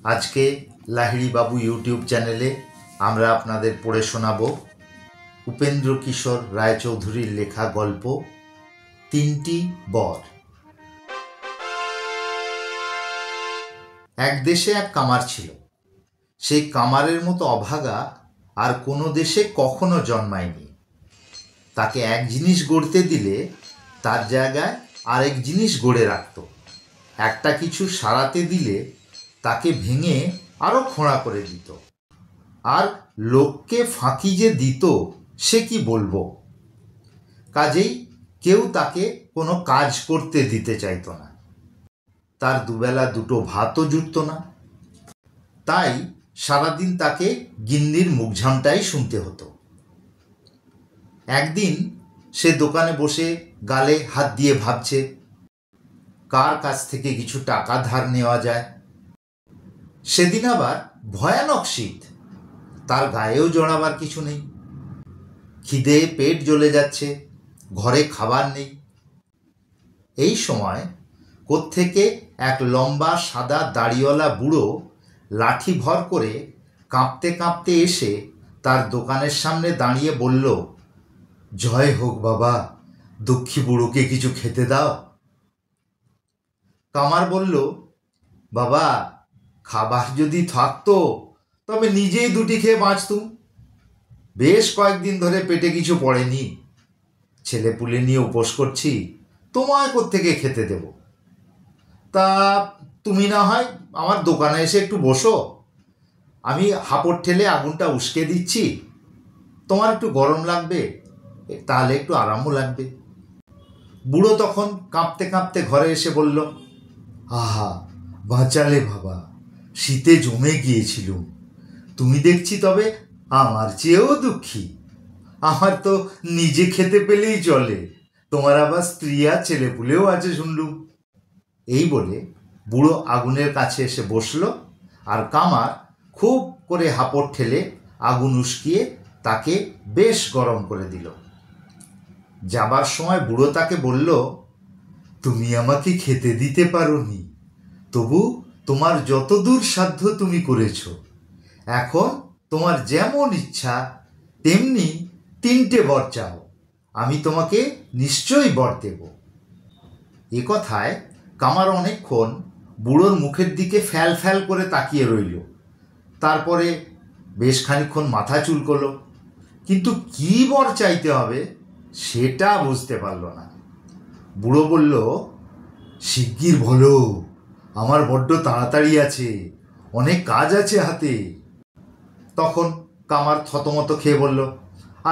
আজকে লাহিড়ী বাবু ইউটিউব চ্যানেলে আমরা আপনাদের পড়ে শোনাব উপেন্দ্র কিশোর রায়চৌধুরীর লেখা গল্প তিনটি বর। এক দেশে এক কামার ছিল। সেই কামারের মতো অভাগা আর কোনো দেশে কখনো জন্মায়নি। তাকে এক জিনিস গড়তে দিলে তার জায়গায় আরেক জিনিস গড়ে রাখত। একটা কিছু সারাতে দিলে তাকে ভেঙে আরও খোঁড়া করে দিত। আর লোককে ফাঁকি যে দিত সে কি বলবো। কাজেই কেউ তাকে কোনো কাজ করতে দিতে চাইতো না। তার দুবেলা দুটো ভাতও জুটত না। তাই সারাদিন তাকে গিন্নির মুখঝামটাই শুনতে হতো। একদিন সে দোকানে বসে গালে হাত দিয়ে ভাবছে কার কাছ থেকে কিছু টাকা ধার নেওয়া যায়। সেদিন আবার ভয়ানক শীত, তার গায়েও জড়াবার কিছু নেই। খিদে পেট জ্বলে যাচ্ছে, ঘরে খাবার নেই। এই সময় কোত্থেকে এক লম্বা সাদা দাড়িওয়ালা বুড়ো লাঠি ভর করে কাঁপতে কাঁপতে এসে তার দোকানের সামনে দাঁড়িয়ে বলল, জয় হোক বাবা, দুঃখী বুড়োকে কিছু খেতে দাও। কামার বলল, বাবা, খাবার যদি থাকতো তবে নিজেই দুটি খেয়ে বাঁচতুম। বেশ কয়েকদিন ধরে পেটে কিছু পড়েনি, ছেলেপুলে নিয়ে উপোস করছি, তোমায় কোত্থেকে খেতে দেব। তা তুমি না হয় আমার দোকানে এসে একটু বসো, আমি হাঁপড় ঠেলে আগুনটা উস্কে দিচ্ছি, তোমার একটু গরম লাগবে, তাহলে একটু আরামও লাগবে। বুড়ো তখন কাঁপতে কাঁপতে ঘরে এসে বলল, আহা, বাঁচালে বাবা, শীতে জমে গিয়েছিলুম। তুমি দেখছি তবে আমার চেয়েও দুঃখী। আমার তো নিজে খেতে পেলেই চলে, তোমার আবার স্ত্রী আর ছেলেপুলেও আছে শুনলুম। এই বলে বুড়ো আগুনের কাছে এসে বসল, আর কামার খুব করে হাঁপড় ঠেলে আগুন উস্কিয়ে তাকে বেশ গরম করে দিল। যাবার সময় বুড়ো তাকে বলল, তুমি আমাকে খেতে দিতে পারোনি, তবু তোমার যতদূর সাধ্য তুমি করেছ। এখন তোমার যেমন ইচ্ছা তেমনি তিনটে বর চাও, আমি তোমাকে নিশ্চয়ই বর দেব। এ কথায় কামার অনেকক্ষণ বুড়োর মুখের দিকে ফ্যাল ফ্যাল করে তাকিয়ে রইল। তারপরে বেশ খানিকক্ষণ মাথা চুলকোলো, কিন্তু কি বর চাইতে হবে সেটা বুঝতে পারল না। বুড়ো বলল, শিগগির বলো, আমার বড্ড তাড়াতাড়ি আছে, অনেক কাজ আছে হাতে। তখন কামার থতমত খেয়ে বলল,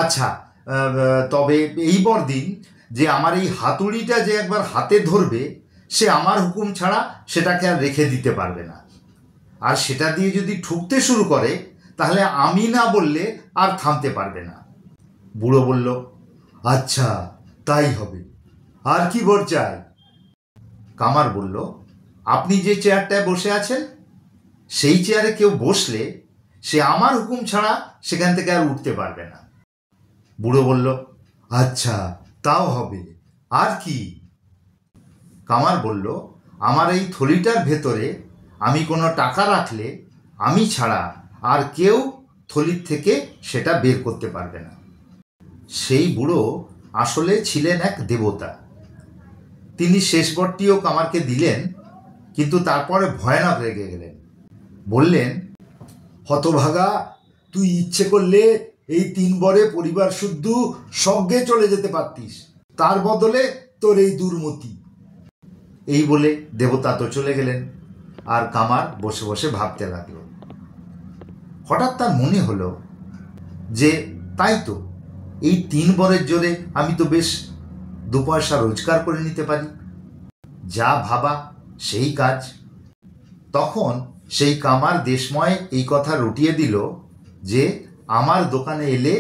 আচ্ছা, তবে এই বর দিন যে আমার এই হাতুড়িটা যে একবার হাতে ধরবে সে আমার হুকুম ছাড়া সেটাকে আর রেখে দিতে পারবে না, আর সেটা দিয়ে যদি ঠুকতে শুরু করে তাহলে আমি না বললে আর থামতে পারবে না। বুড়ো বলল, আচ্ছা তাই হবে, আর কি বর চাই? কামার বলল, আপনি যে চেয়ারটায় বসে আছেন সেই চেয়ারে কেউ বসলে সে আমার হুকুম ছাড়া সেখান থেকে আর উঠতে পারবে না। বুড়ো বলল, আচ্ছা তাও হবে, আর কি? কামার বলল, আমার এই থলিটার ভেতরে আমি কোনো টাকা রাখলে আমি ছাড়া আর কেউ থলির থেকে সেটা বের করতে পারবে না। সেই বুড়ো আসলে ছিলেন এক দেবতা। তিনি শেষ বরটিও কামারকে দিলেন, কিন্তু তারপরে ভয়ানক রেগে গেলেন। বললেন, হতভাগা, তুই ইচ্ছে করলে এই 3 বরে পরিবার শুদ্ধ স্বর্গে চলে যেতে পারতিস, তার বদলে তোর এই দুর্মতি। এই বলে দেবতা তো চলে গেলেন, আর কামার বসে বসে ভাবতে লাগল। হঠাৎ তার মনে হলো যে তাই তো, এই 3 বরের জোরে আমি তো বেশ 2 পয়সা রোজগার করে নিতে পারি। যা ভাবা সেই কাজ। তখন সেই কামার দেশময় এই কথা রটিয়ে দিল যে আমার দোকানে এলে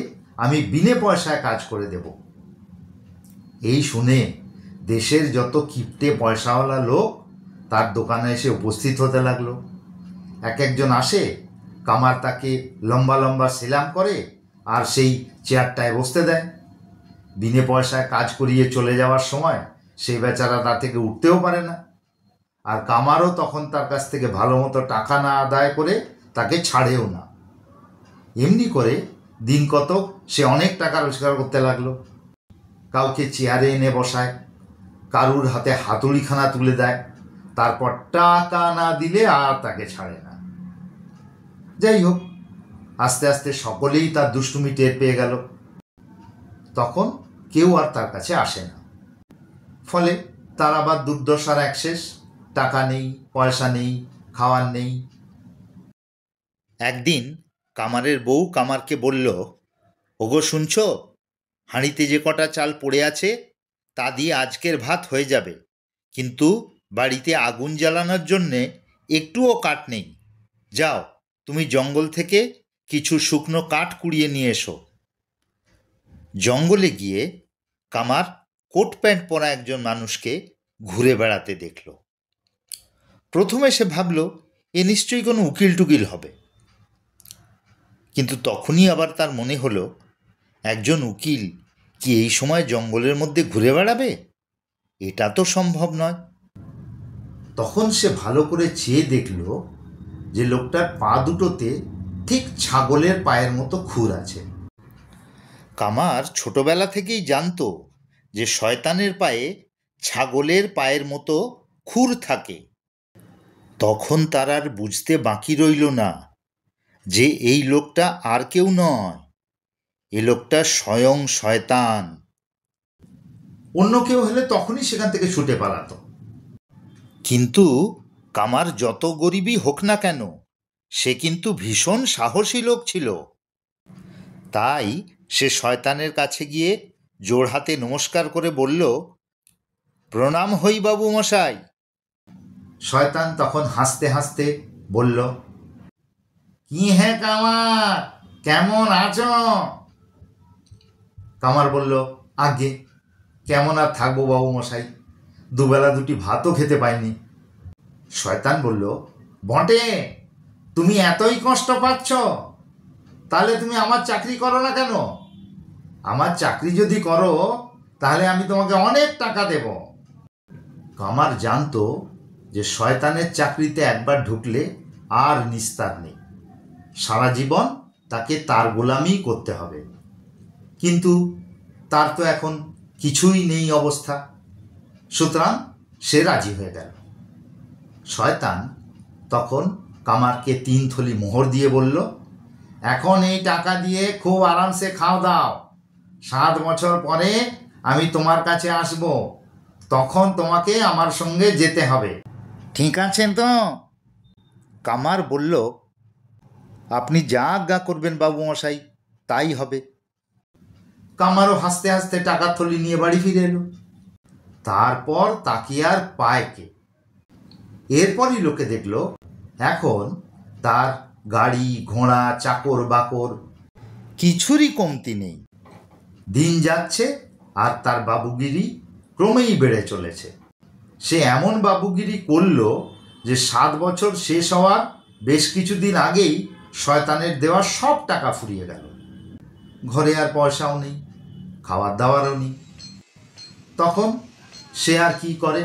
আমি বিনে পয়সায় কাজ করে দেব। এই শুনে দেশের যত কিপ্টে পয়সাওয়ালা লোক তার দোকানে এসে উপস্থিত হতে লাগলো। এক একজন আসে, কামার তাকে লম্বা লম্বা সেলাম করে আর সেই চেয়ারটায় বসতে দেয়। বিনে পয়সায় কাজ করিয়ে চলে যাওয়ার সময় সেই বেচারা তা থেকে উঠতেও পারে না। আর কামারও তখন তার কাছ থেকে ভালো মতো টাকা না আদায় করে তাকে ছাড়েও না। এমনি করে দিন কতক সে অনেক টাকা রোজগার করতে লাগলো। কাউকে চেয়ারে এনে বসায়, কারুর হাতে হাতুড়িখানা তুলে দেয়, তারপর টাকা না দিলে আর তাকে ছাড়ে না। যাই হোক, আস্তে আস্তে সকলেই তার দুষ্টুমি টের পেয়ে গেল। তখন কেউ আর তার কাছে আসে না। ফলে তার আবার দুর্দশার এক শেষ, টাকা নেই, পয়সা নেই, খাওয়ার নেই। একদিন কামারের বউ কামারকে বলল, ওগো শুনছো, হাঁড়িতে যে কটা চাল পড়ে আছে তা দিয়ে আজকের ভাত হয়ে যাবে, কিন্তু বাড়িতে আগুন জ্বালানোর জন্যে একটুও কাঠ নেই। যাও, তুমি জঙ্গল থেকে কিছু শুকনো কাঠ কুড়িয়ে নিয়ে এসো। জঙ্গলে গিয়ে কামার কোট প্যান্ট পরা একজন মানুষকে ঘুরে বেড়াতে দেখল। প্রথমে সে ভাবল এ নিশ্চয়ই কোনো উকিল টুকিল হবে, কিন্তু তখনই আবার তার মনে হলো একজন উকিল কি এই সময় জঙ্গলের মধ্যে ঘুরে বেড়াবে? এটা তো সম্ভব নয়। তখন সে ভালো করে চেয়ে দেখল যে লোকটার পা দুটোতে ঠিক ছাগলের পায়ের মতো খুর আছে। কামার ছোটবেলা থেকেই জানতো যে শয়তানের পায়ে ছাগলের পায়ের মতো খুর থাকে। তখন তার আর বুঝতে বাকি রইল না যে এই লোকটা আর কেউ নয়, এ লোকটা স্বয়ং শয়তান। অন্য কেউ হলে তখনই সেখান থেকে ছুটে পালাতো। কিন্তু কামার যত গরিবই হোক না কেন, সে কিন্তু ভীষণ সাহসী লোক ছিল। তাই সে শয়তানের কাছে গিয়ে জোড়হাতে নমস্কার করে বলল, প্রণাম হই বাবু মশাই। শয়তান তখন হাসতে হাসতে বলল, কি হে কামার, কেমন আছো? কামার বলল, আগে কেমন আর থাকবো বাবু মশাই, দুবেলা দুটি ভাতও খেতে পাইনি। শয়তান বলল, বটে, তুমি এতই কষ্ট পাচ্ছ, তাহলে তুমি আমার চাকরি করো না কেন? আমার চাকরি যদি করো তাহলে আমি তোমাকে অনেক টাকা দেব। কামার জানতো যে শয়তানের চাকরিতে একবার ঢুকলে আর নিস্তার নেই, সারা জীবন তাকে তার গোলামি করতে হবে। কিন্তু তার তো এখন কিছুই নেই অবস্থা, সুতরাং সে রাজি হয়ে গেল। শয়তান তখন কামারকে 3 থলি মোহর দিয়ে বলল, এখন এই টাকা দিয়ে খুব আরামসে খাও দাও, 7 বছর পরে আমি তোমার কাছে আসব, তখন তোমাকে আমার সঙ্গে যেতে হবে। ঠিক আছেন তো? কামার বলল, আপনি যা আজ্ঞা করবেন বাবু মশাই তাই হবে। কামারও হাসতে হাসতে টাকার থলি নিয়ে বাড়ি ফিরে এলো। তারপর তাকে আর পায় কে? এরপরই লোকে দেখল এখন তার গাড়ি ঘোড়া চাকর বাকর কিছুরই কমতি নেই। দিন যাচ্ছে আর তার বাবুগিরি ক্রমেই বেড়ে চলেছে। সে এমন বাবুগিরি করল যে 7 বছর শেষ হওয়ার বেশ কিছুদিন আগেই শয়তানের দেওয়া সব টাকা ফুরিয়ে গেল। ঘরে আর পয়সাও নেই, খাওয়ার দাওয়ারও নেই। তখন সে আর কি করে,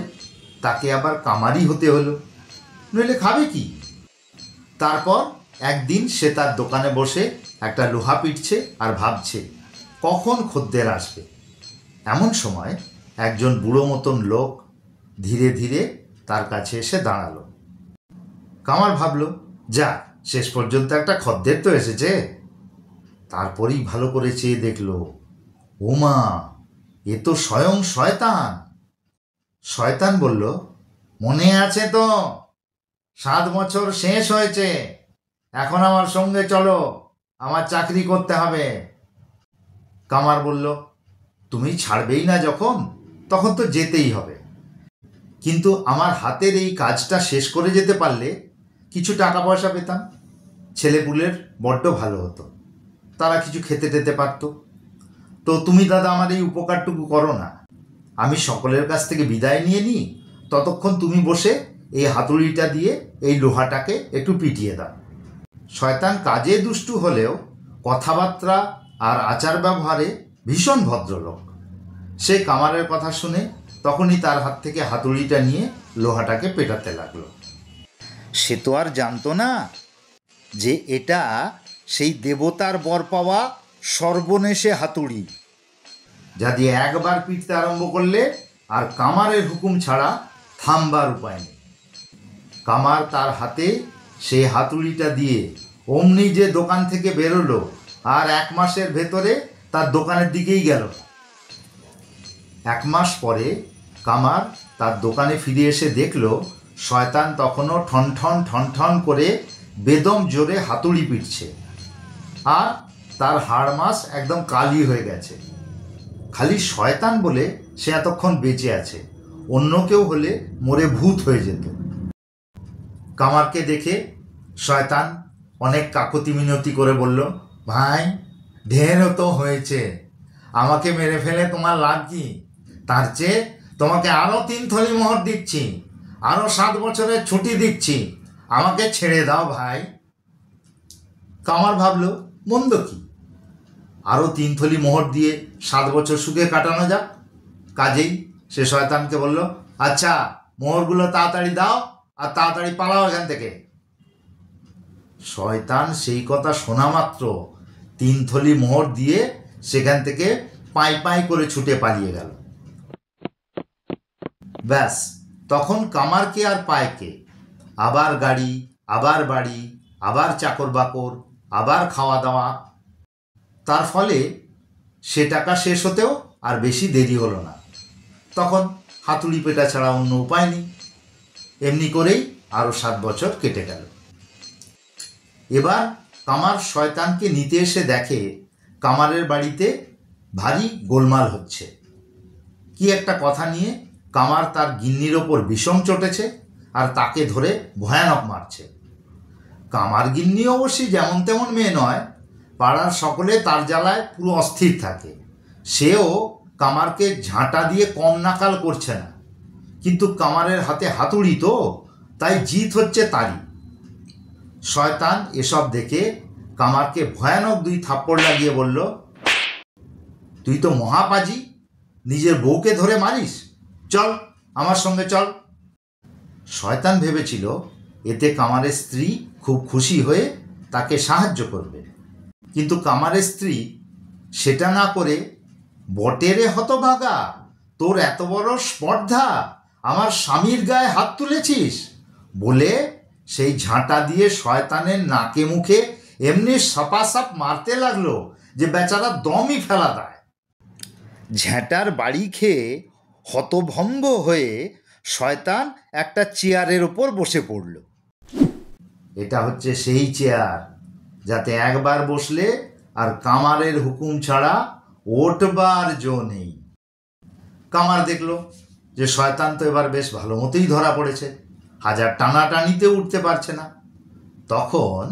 তাকে আবার কামারি হতে হলো, নইলে খাবে কি? তারপর একদিন সে তার দোকানে বসে একটা লোহা পিটছে আর ভাবছে কখন খদ্দের আসবে। এমন সময় একজন বুড়ো মতন লোক ধীরে ধীরে তার কাছে এসে দাঁড়ালো। কামার ভাবল, যা, শেষ পর্যন্ত একটা খদ্দের তো এসেছে। তারপরেই ভালো করে চেয়ে দেখল, ওমা, এ তো স্বয়ং শয়তান। শয়তান বলল, মনে আছে তো, 7 বছর শেষ হয়েছে, এখন আমার সঙ্গে চলো, আমার চাকরি করতে হবে। কামার বলল, তুমি ছাড়বেই না যখন, তখন তো যেতেই হবে, কিন্তু আমার হাতের এই কাজটা শেষ করে যেতে পারলে কিছু টাকা পয়সা পেতাম, ছেলেপুলের বড্ড ভালো হতো, তারা কিছু খেতে টেতে পারত। তো তুমি দাদা আমার এই উপকারটুকু করো না, আমি সকলের কাছ থেকে বিদায় নিয়ে নিই, ততক্ষণ তুমি বসে এই হাতুড়িটা দিয়ে এই লোহাটাকে একটু পিটিয়ে দাও। শয়তান কাজে দুষ্টু হলেও কথাবার্তা আর আচার ব্যবহারে ভীষণ ভদ্রলোক। সে কামারের কথা শুনে তখনই তার হাত থেকে হাতুড়িটা নিয়ে লোহাটাকে পেটাতে লাগলো। সে তো আর জানতো না যে এটা সেই দেবতার বর পাওয়া সর্বনেশে হাতুড়ি, যা দিয়ে একবার পিটতে আরম্ভ করলে আর কামারের হুকুম ছাড়া থামবার উপায় নেই। কামার তার হাতে সেই হাতুড়িটা দিয়ে অমনি যে দোকান থেকে বেরোলো, আর 1 মাসের ভেতরে তার দোকানের দিকেই গেল। 1 মাস পরে কামার তার দোকানে ফিরে এসে দেখলো শয়তান তখনও ঠন ঠন ঠন ঠন করে বেদম জোরে হাতুড়ি পিটছে, আর তার হাড় মাস একদম কালি হয়ে গেছে। খালি শয়তান বলে সে এতক্ষণ বেঁচে আছে, অন্য কেউ হলে মরে ভূত হয়ে যেত। কামারকে দেখে শয়তান অনেক কাকুতি মিনতি করে বলল, ভাই ঢের তো হয়েছে, আমাকে মেরে ফেলে তোমার লাভ কি? তার চেয়ে তোমাকে আরও 3 থলি মোহর দিচ্ছি, আরও 7 বছরের ছুটি দিচ্ছি, আমাকে ছেড়ে দাও ভাই। কামার ভাবলো মন্দ কি, আরও 3 থলি মোহর দিয়ে 7 বছর সুখে কাটানো যাক। কাজেই সে শয়তানকে বলল, আচ্ছা মোহরগুলো তাড়াতাড়ি দাও আর তাড়াতাড়ি পালাও এখান থেকে। শয়তান সেই কথা শোনা মাত্র 3 থলি মোহর দিয়ে সেখান থেকে পাই পাই করে ছুটে পালিয়ে গেল। ব্যাস, তখন কামারকে আর পায়কে, আবার গাড়ি, আবার বাড়ি, আবার চাকর বাকর, আবার খাওয়া দাওয়া। তার ফলে সে টাকা শেষ হতেও আর বেশি দেরি হলো না। তখন হাতুড়ি পেটা ছাড়া অন্য উপায় নেই। এমনি করেই আরও 7 বছর কেটে গেল। এবার কামার শয়তানকে নিতে এসে দেখে কামারের বাড়িতে ভারী গোলমাল হচ্ছে। কি একটা কথা নিয়ে কামার তার গিন্নির ওপর বিষম চটেছে আর তাকে ধরে ভয়ানক মারছে। কামার গিন্নি অবশ্যই যেমন তেমন মেয়ে নয়, পাড়ার সকলে তার জ্বালায় পুরো অস্থির থাকে। সেও কামারকে ঝাঁটা দিয়ে কম নাকাল করছে না, কিন্তু কামারের হাতে হাতুড়ি তো, তাই জিত হচ্ছে তারই। শয়তান এসব দেখে কামারকে ভয়ানক 2 থাপ্পড় লাগিয়ে বলল, তুই তো মহাপাজি, নিজের বউকে ধরে মারিস, চল আমার সঙ্গে চল। শয়তান ভেবেছিল এতে কামারের স্ত্রী খুব খুশি হয়ে তাকে সাহায্য করবে, কিন্তু কামারের স্ত্রী সেটা না করে, বটেরে হতভাগা, তোর এত বড় স্পর্ধা, আমার স্বামীর গায়ে হাত তুলেছিস বলে সেই ঝাঁটা দিয়ে শয়তানের নাকে মুখে এমনি সাপাসাপ মারতে লাগলো যে বেচারা দমই ফেলা দেয়। ঝ্যাঁটার বাড়ি খেয়ে হতভম্ব হয়ে শয়তান একটা চেয়ারের ওপর বসে পড়ল। এটা হচ্ছে সেই চেয়ার যাতে একবার বসলে আর কামারের হুকুম ছাড়া ওঠবার জো নেই। কামার দেখল যে শয়তান তো এবার বেশ ভালো মতোই ধরা পড়েছে, হাজার টানাটানিতে উঠতে পারছে না। তখন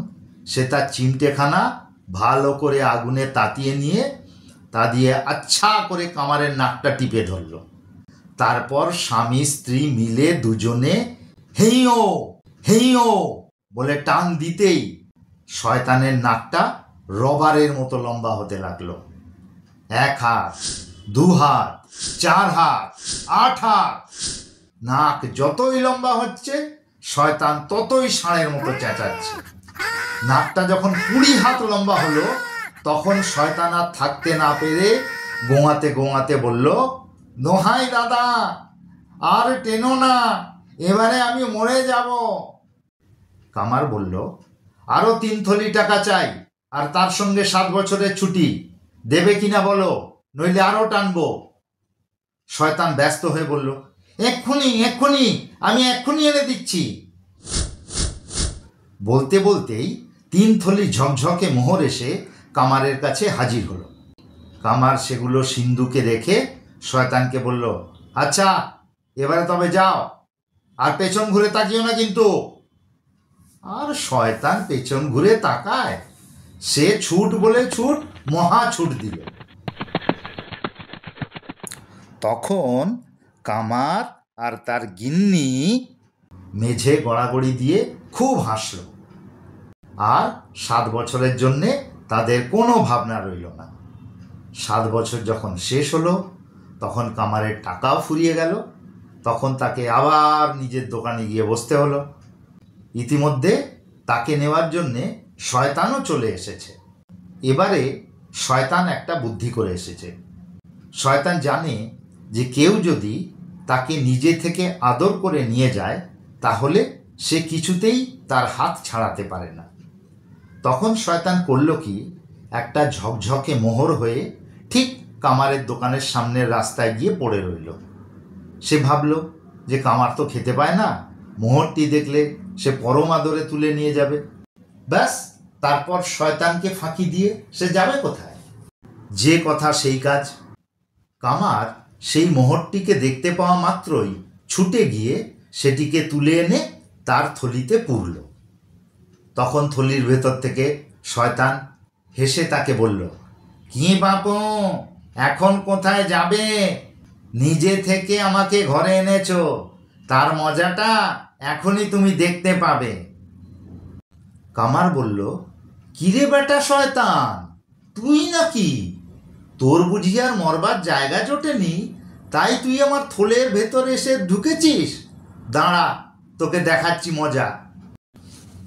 সে তার চিমটেখানা ভালো করে আগুনে তাতিয়ে নিয়ে তা দিয়ে আচ্ছা করে কামারের নাকটা টিপে ধরল। তারপর স্বামী স্ত্রী মিলে দুজনে হেইও হেইও বলে টান দিতেই শয়তানের নাকটা রবারের মতো লম্বা হতে লাগলো। 1 হাত, 2 হাত, 4 হাত, 8 হাত। নাক যতই লম্বা হচ্ছে শয়তান ততই ষাঁড়ের মতো চেঁচাচ্ছে। নাকটা যখন 20 হাত লম্বা হলো তখন শয়তান আর থাকতে না পেরে গোঙাতে গোঙাতে বলল, দোহাই দাদা, আর টেনো না, এবারে আমি মরে যাব। কামার বলল, আরও 3 থলি টাকা চাই, আর তার সঙ্গে 7 বছরের ছুটি, দেবে কিনা বলো, নইলে আরও টানবো। শয়তান ব্যস্ত হয়ে বলল, এক্ষুনি এক্ষুনি, আমি এক্ষুনি এনে দিচ্ছি। বলতে বলতেই 3 থলি ঝকঝকে মোহর এসে কামারের কাছে হাজির হলো। কামার সেগুলো সিন্ধুকে রেখে শয়তানকে বলল, আচ্ছা এবারে তবে যাও, আর পেছন ঘুরে তাকিও না কিন্তু। আর শয়তান পেছন ঘুরে তাকায়? সে ছুট বলে ছুট, মহা ছুট দিল। তখন কামার আর তার গিন্নি মেঝে গড়াগড়ি দিয়ে খুব হাসল, আর 7 বছরের জন্যে তাদের কোনো ভাবনা রইল না। 7 বছর যখন শেষ হলো তখন কামারের টাকাও ফুরিয়ে গেল, তখন তাকে আবার নিজের দোকানে গিয়ে বসতে হলো। ইতিমধ্যে তাকে নেওয়ার জন্যে শয়তানও চলে এসেছে। এবারে শয়তান একটা বুদ্ধি করে এসেছে। শয়তান জানে যে কেউ যদি তাকে নিজে থেকে আদর করে নিয়ে যায় তাহলে সে কিছুতেই তার হাত ছাড়াতে পারে না। তখন শয়তান করল কি, একটা ঝকঝকে মোহর হয়ে ঠিক কামারের দোকানের সামনের রাস্তায় গিয়ে পড়ে রইল। সে ভাবল যে কামার তো খেতে পায় না, মোহরটি দেখলে সে পরম আদরে তুলে নিয়ে যাবে। ব্যাস, তারপর শয়তানকে ফাঁকি দিয়ে সে যাবে কোথায়? যে কথা সেই কাজ। কামার সেই মোহরটিকে দেখতে পাওয়া মাত্রই ছুটে গিয়ে সেটিকে তুলে এনে তার থলিতে পুরল। তখন থলির ভেতর থেকে শয়তান হেসে তাকে বলল, কি বাপু, এখন কোথায় যাবে? নিজে থেকে আমাকে ঘরে এনেছো, তার মজাটা এখনই তুমি দেখতে পাবে। কামার বলল, কিরে বেটা শয়তান, তুই নাকি? তোর বুঝি আর মরবার জায়গা জোটেনি, তাই তুই আমার থলের ভেতরে এসে ঢুকেছিস? দাঁড়া, তোকে দেখাচ্ছি মজা।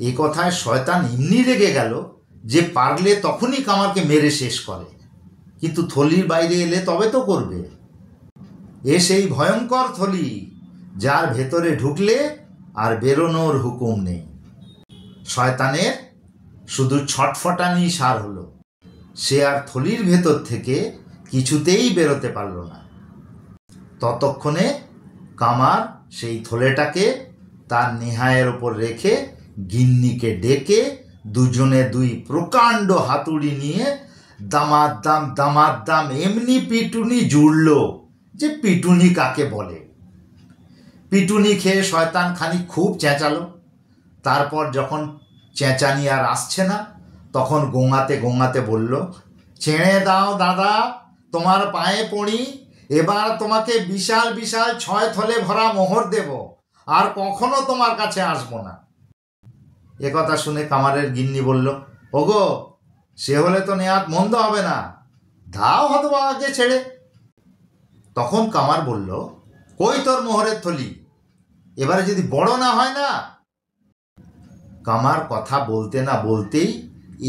এ কথায় শয়তান এমনি রেগে গেল যে পারলে তখনই কামারকে মেরে শেষ করে, কিন্তু থলির বাইরে এলে তবে তো করবে। এ সেই ভয়ঙ্কর থলি, যার ভেতরে ঢুকলে আর বেরোনোর হুকুম নেই। শয়তানের শুধু ছটফটানি সার হলো, সে আর থলির ভেতর থেকে কিছুতেই বেরোতে পারল না। ততক্ষণে কামার সেই থলেটাকে তার নেহায়ের ওপর রেখে গিন্নিকে ডেকে দুজনে দুই প্রকাণ্ড হাতুড়ি নিয়ে দামাদ্দাম দামাদ্দাম এমনি পিটুনি জুড়ল যে পিটুনি কাকে বলে। পিটুনি খেয়ে শয়তান খানিক খুব চেঁচালো। তারপর যখন চেঁচানি আর আসছে না, তখন গোঙাতে গোঙাতে বলল, ছেড়ে দাও দাদা, তোমার পায়ে পড়ি, এবার তোমাকে বিশাল বিশাল 6 থলে ভরা মোহর দেব, আর কখনো তোমার কাছে আসবো না। একথা শুনে কামারের গিন্নি বলল, ওগো, সে হলে তো নেয়াত মন্দ হবে না, দাও হতভাগাকে ছেড়ে। তখন কামার বলল, কই তোর মোহরের থলি? এবারে যদি বড় না হয় না। কামার কথা বলতে না বলতেই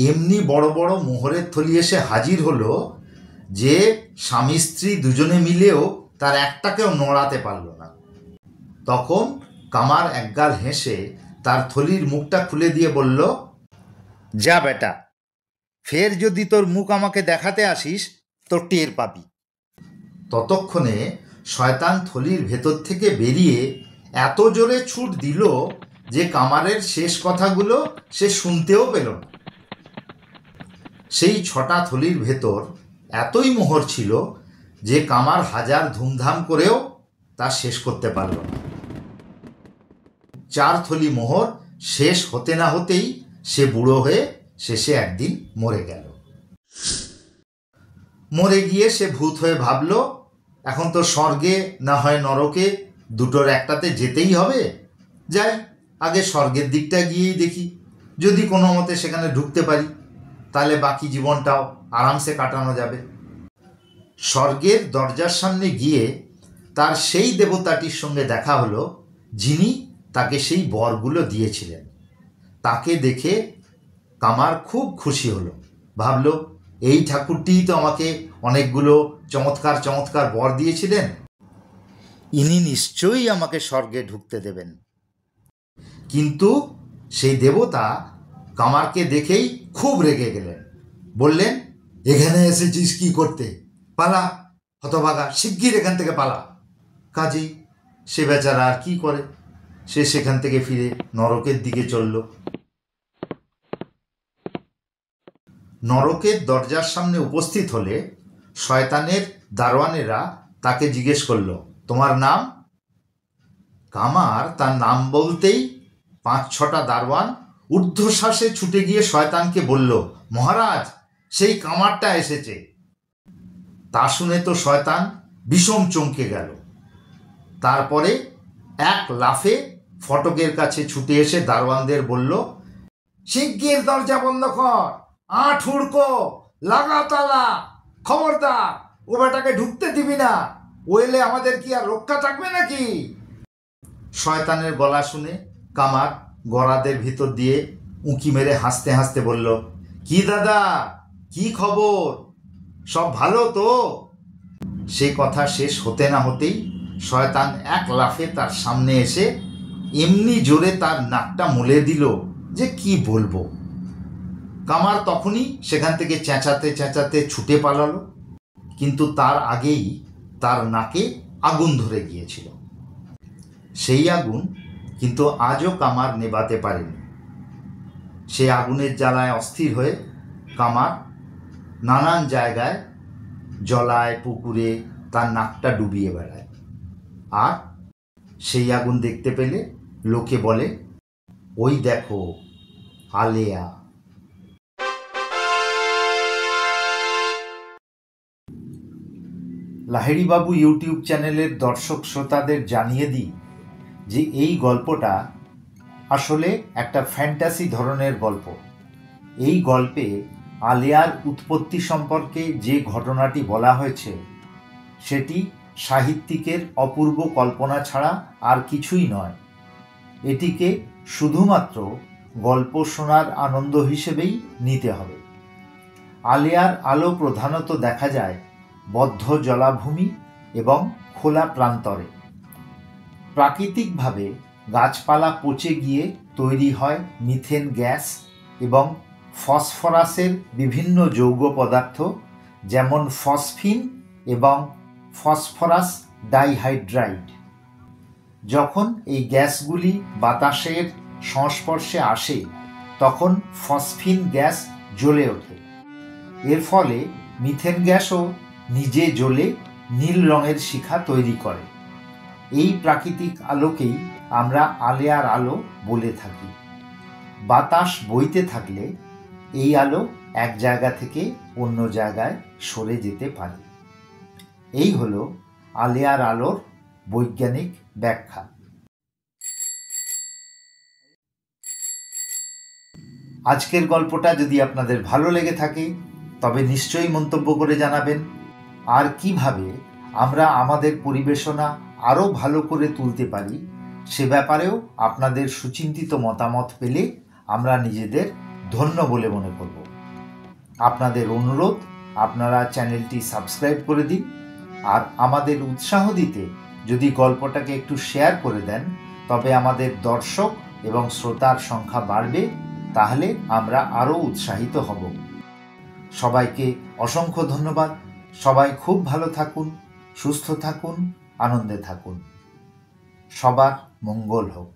এমনি বড় বড় মোহরের থলি এসে হাজির হলো যে স্বামী স্ত্রী দুজনে মিলেও তার একটাকেও নড়াতে পারল না। তখন কামার একগাল হেসে তার থলির মুখটা খুলে দিয়ে বলল, যা বেটা, ফের যদি তোর মুখ আমাকে দেখাতে আসিস তোর টের পাবি। ততক্ষণে শয়তান থলির ভেতর থেকে বেরিয়ে এত জোরে ছুট দিল যে কামারের শেষ কথাগুলো সে শুনতেও পেল না। সেই 6টা থলির ভেতর এতই মোহর ছিল যে কামার হাজার ধুমধাম করেও তা শেষ করতে পারল না। 4 থলি মোহর শেষ হতে না হতেই সে বুড়ো হয়ে শেষে একদিন মরে গেল। মরে গিয়ে সে ভূত হয়ে ভাবল, এখন তো স্বর্গে না হয় নরকে, দুটোর একটাতে যেতেই হবে। যাই, আগে স্বর্গের দিকটা গিয়েই দেখি, যদি কোনো মতে সেখানে ঢুকতে পারি তাহলে বাকি জীবনটাও আরামসে কাটানো যাবে। স্বর্গের দরজার সামনে গিয়ে তার সেই দেবতাটির সঙ্গে দেখা হলো যিনি তাকে সেই বরগুলো দিয়েছিলেন। তাকে দেখে কামার খুব খুশি হলো, ভাবল, এই ঠাকুরটিই তো আমাকে অনেকগুলো চমৎকার চমৎকার বর দিয়েছিলেন, ইনি নিশ্চয়ই আমাকে স্বর্গে ঢুকতে দেবেন। কিন্তু সেই দেবতা কামারকে দেখেই খুব রেগে গেলেন। বললেন, এখানে এসেছিস কি করতে? পালা হতভাগা, শিগগির এখান থেকে পালা। কাজেই সে বেচারা আর কি করে, সে সেখান থেকে ফিরে নরকের দিকে চলল। নরকের দরজার সামনে উপস্থিত হলে শয়তানের দারোয়ানেরা তাকে জিজ্ঞেস করল, তোমার নাম? কামার তার নাম বলতেই 5-6টা দারোয়ান ঊর্ধ্বশ্বাসে ছুটে গিয়ে শয়তানকে বলল, মহারাজ, সেই কামারটা এসেছে। তা শুনে তো শয়তান বিষম চমকে গেল। তারপরে এক লাফে ফটকের কাছে ছুটে এসে দারোয়ানদের বলল, শিগগির দরজা বন্ধ কর, আঁট হুড়কো, লাগা তালা, খবরদার ও বেটাকে ঢুকতে দিবি না, ও এলে আমাদের কি আর রক্ষা থাকবে নাকি? শয়তানের গলা শুনে কামার গরাদের ভিতর দিয়ে উঁকি মেরে হাসতে হাসতে বলল, কি দাদা, কি খবর, সব ভালো তো? সে কথা শেষ হতে না হতেই শয়তান এক লাফে তার সামনে এসে এমনি জোরে তার নাকটা মুলে দিল যে কি বলবো। কামার তখনই সেখান থেকে চেঁচাতে চেঁচাতে ছুটে পালালো, কিন্তু তার আগেই তার নাকে আগুন ধরে গিয়েছিল। সেই আগুন কিন্তু আজও কামার নেভাতে পারেনি। সে আগুনের জ্বালায় অস্থির হয়ে কামার নানান জায়গায় জলায় পুকুরে তার নাকটা ডুবিয়ে বেড়ায়, আর সেই আগুন দেখতে পেলে লোকে বলে, ওই দেখো আলেয়া। লাহিড়ীবাবু ইউটিউব চ্যানেলের দর্শক শ্রোতাদের জানিয়ে দিই যে এই গল্পটা আসলে একটা ফ্যান্টাসি ধরনের গল্প। এই গল্পে আলেয়ার উৎপত্তি সম্পর্কে যে ঘটনাটি বলা হয়েছে সেটি সাহিত্যিকের অপূর্ব কল্পনা ছাড়া আর কিছুই নয়। এটিকে শুধুমাত্র গল্প শোনার আনন্দ হিসেবেই নিতে হবে। আলেয়ার আলো প্রধানত দেখা যায় বদ্ধ জলাভূমি এবং খোলা প্রান্তরে। প্রাকৃতিকভাবে গাছপালা পচে গিয়ে তৈরি হয় মিথেন গ্যাস এবং ফসফরাসের বিভিন্ন যৌগ পদার্থ, যেমন ফসফিন এবং ফসফরাস ডাইহাইড্রাইড। যখন এই গ্যাসগুলি বাতাসের সংস্পর্শে আসে তখন ফসফিন গ্যাস জ্বলে ওঠে। এর ফলে মিথেন গ্যাসও নিজে জ্বলে নীল রঙের শিখা তৈরি করে। এই প্রাকৃতিক আলোকেই আমরা আলেয়ার আলো বলে থাকি। বাতাস বইতে থাকলে এই আলো এক জায়গা থেকে অন্য জায়গায় সরে যেতে পারে। এই হলো আলেয়ার আলোর বৈজ্ঞানিক ব্যাখ্যা। আজকের গল্পটা যদি আপনাদের ভালো লেগে থাকে তবে নিশ্চয়ই মন্তব্য করে জানাবেন। আর কিভাবে আমরা আমাদের পরিবেশনা আরও ভালো করে তুলতে পারি সে ব্যাপারেও আপনাদের সুচিন্তিত মতামত পেলে আমরা নিজেদের ধন্য বলে মনে করব। আপনাদের অনুরোধ, আপনারা চ্যানেলটি সাবস্ক্রাইব করে দিন, আর আমাদের উৎসাহ দিতে যদি গল্পটাকে একটু শেয়ার করে দেন তবে আমাদের দর্শক এবং শ্রোতার সংখ্যা বাড়বে, তাহলে আমরা আরও উৎসাহিত হব। সবাইকে অসংখ্য ধন্যবাদ। সবাই খুব ভালো থাকুন, সুস্থ থাকুন, আনন্দে থাকুন। সবার মঙ্গল হোক।